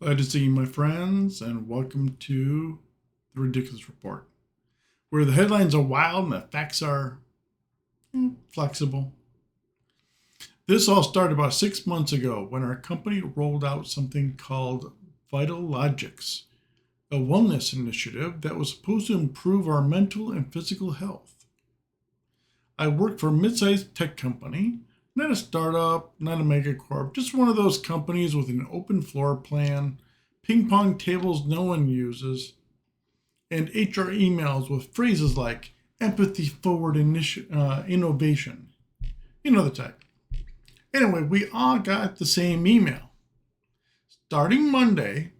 Glad to see you, my friends, and welcome to the Ridiculous Report, where the headlines are wild and the facts are flexible. This all started about 6 months ago when our company rolled out something called Vital Logics, a wellness initiative that was supposed to improve our mental and physical health. I work for a mid-sized tech company, not a startup, not a megacorp, just one of those companies with an open floor plan, ping pong tables no one uses, and HR emails with phrases like empathy forward innovation. You know the type. Anyway, we all got the same email. Starting Monday,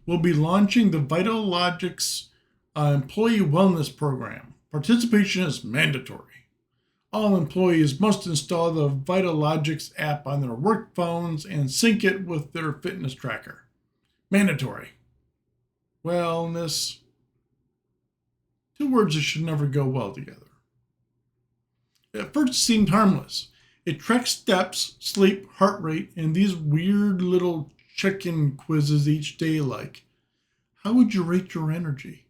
we'll be launching the Vital Logics Employee Wellness Program. Participation is mandatory. All employees must install the Vital Logics app on their work phones and sync it with their fitness tracker. Mandatory. Wellness. Two words that should never go well together. At first it seemed harmless. It tracks steps, sleep, heart rate, and these weird little check-in quizzes each day like, how would you rate your energy?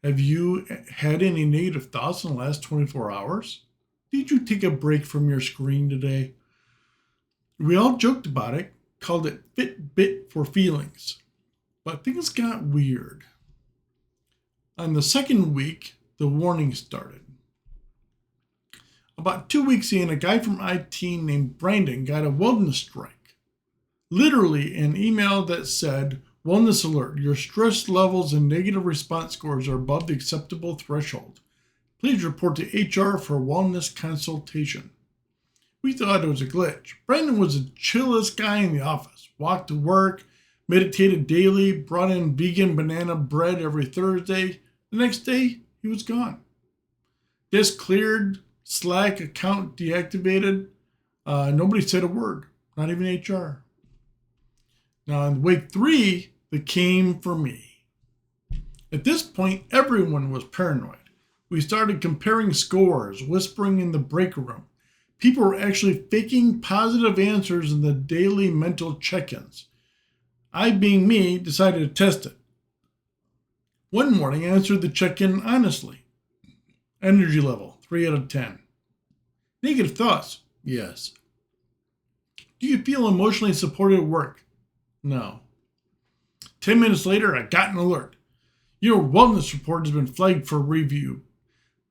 Have you had any negative thoughts in the last 24 hours? Did you take a break from your screen today? We all joked about it, called it Fitbit for feelings. But things got weird. On the second week, the warning started. About 2 weeks in, a guy from IT named Brandon got a wellness strike. Literally an email that said, wellness alert, your stress levels and negative response scores are above the acceptable threshold. Please report to HR for wellness consultation. We thought it was a glitch. Brandon was the chillest guy in the office. Walked to work, meditated daily, brought in vegan banana bread every Thursday. The next day, he was gone. Desk cleared, Slack account deactivated. Nobody said a word, not even HR. Now, in week 3, they came for me. At this point, everyone was paranoid. We started comparing scores, whispering in the break room. People were actually faking positive answers in the daily mental check-ins. I, being me, decided to test it. One morning, I answered the check-in honestly. Energy level, 3 out of 10. Negative thoughts, yes. Do you feel emotionally supported at work? No. 10 minutes later, I got an alert. Your wellness report has been flagged for review.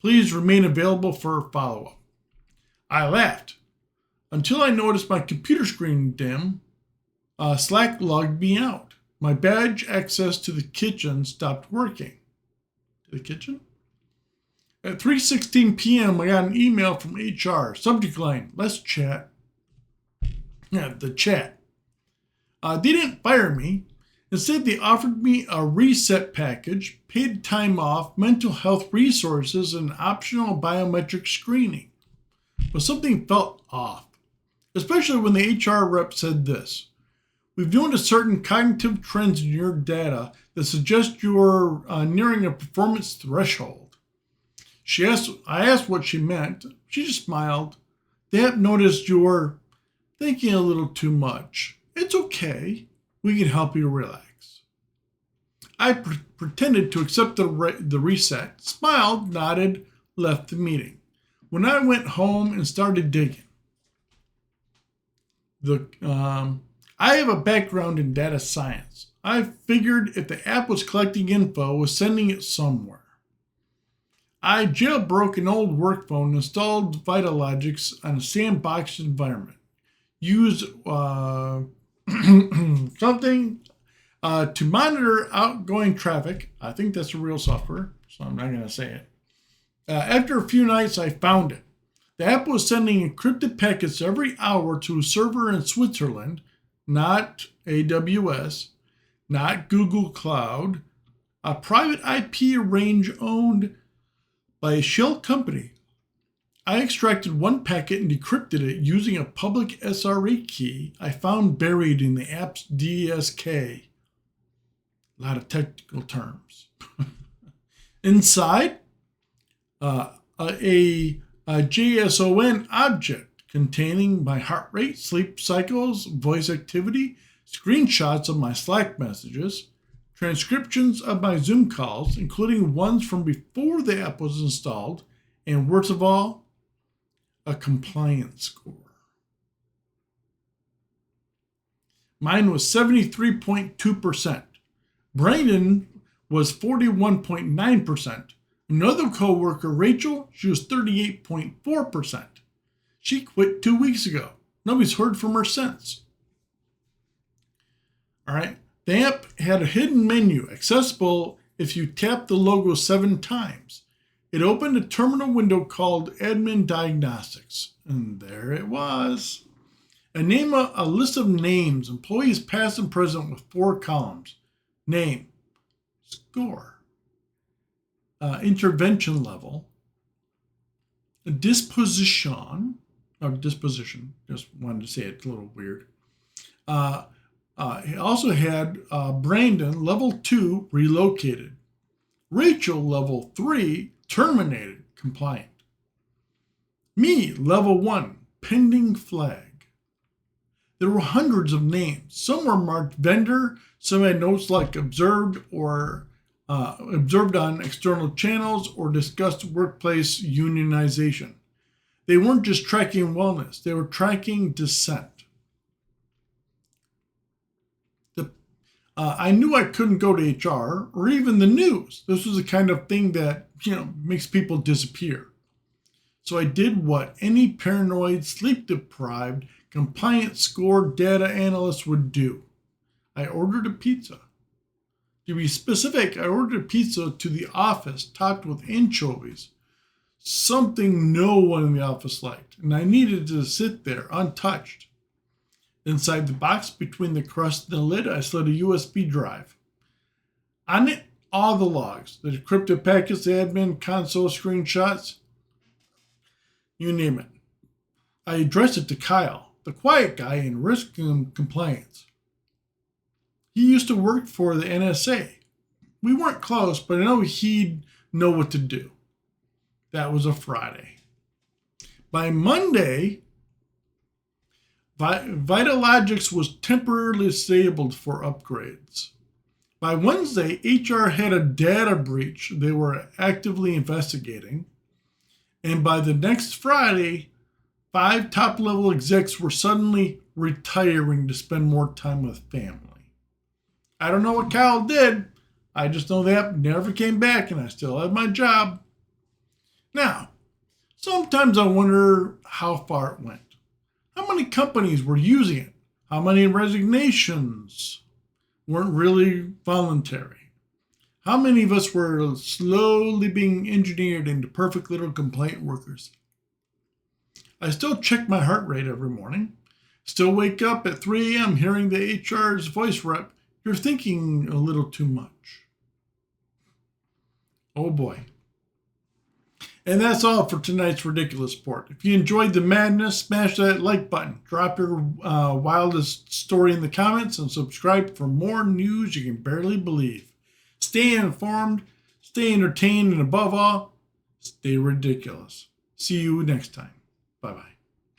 Please remain available for follow-up. I laughed until I noticed my computer screen dim. Slack logged me out. My badge access to the kitchen stopped working. To the kitchen? At 3:16 p.m., I got an email from HR. Subject line, let's chat. Yeah, the chat. They didn't fire me. Instead, they offered me a reset package, paid time off, mental health resources, and optional biometric screening. But something felt off, especially when the HR rep said this. We've noticed certain cognitive trends in your data that suggest you're nearing a performance threshold. I asked what she meant. She just smiled. They have noticed you're thinking a little too much. It's okay. We can help you relax. I pretended to accept the reset, smiled, nodded, left the meeting. When I went home and started digging, I have a background in data science. I figured if the app was collecting info, it was sending it somewhere. I jailbroke an old work phone, installed Vitalogics on a sandbox environment. Used something to monitor outgoing traffic. I think that's a real software, so I'm not going to say it. After a few nights, I found it. The app was sending encrypted packets every hour to a server in Switzerland, not AWS, not Google Cloud, a private IP range owned by a shell company. I extracted one packet and decrypted it using a public SRE key I found buried in the app's DSK. A lot of technical terms. Inside, a JSON object containing my heart rate, sleep cycles, voice activity, screenshots of my Slack messages, transcriptions of my Zoom calls, including ones from before the app was installed, and worst of all, a compliance score. Mine was 73.2%. Brandon was 41.9%. Another coworker, Rachel, she was 38.4%. She quit 2 weeks ago. Nobody's heard from her since. All right. The app had a hidden menu accessible if you tap the logo 7 times. It opened a terminal window called Admin Diagnostics, and there it was. A list of names, employees past and present with 4 columns. Name, score, intervention level, disposition, just wanted to say it a little weird. He also had Brandon, level 2, relocated. Rachel, level 3, terminated, compliant. Me, level 1, pending flag. There were hundreds of names. Some were marked vendor, some had notes like observed on external channels or discussed workplace unionization. They weren't just tracking wellness, they were tracking dissent. I knew I couldn't go to HR or even the news. This was the kind of thing that, makes people disappear. So I did what any paranoid, sleep-deprived, compliance score data analyst would do. I ordered a pizza. To be specific, I ordered a pizza to the office topped with anchovies, something no one in the office liked, and I needed to sit there untouched. Inside the box, between the crust and the lid, I slid a USB drive. On it, all the logs, the decrypted packets, the admin console screenshots, you name it. I addressed it to Kyle, the quiet guy in risk and compliance. He used to work for the NSA. We weren't close, but I know he'd know what to do. That was a Friday. By Monday, Vitalogics was temporarily disabled for upgrades. By Wednesday, HR had a data breach they were actively investigating. And by the next Friday, 5 top-level execs were suddenly retiring to spend more time with family. I don't know what Kyle did. I just know the app never came back and I still have my job. Now, sometimes I wonder how far it went. How many companies were using it? How many resignations weren't really voluntary? How many of us were slowly being engineered into perfect little complaint workers? I still check my heart rate every morning. Still wake up at 3 a.m. hearing the HR's voice rep, "You're thinking a little too much." Oh boy. And that's all for tonight's Ridiculous Report. If you enjoyed the madness, smash that like button. Drop your wildest story in the comments and subscribe for more news you can barely believe. Stay informed, stay entertained, and above all, stay ridiculous. See you next time. Bye-bye.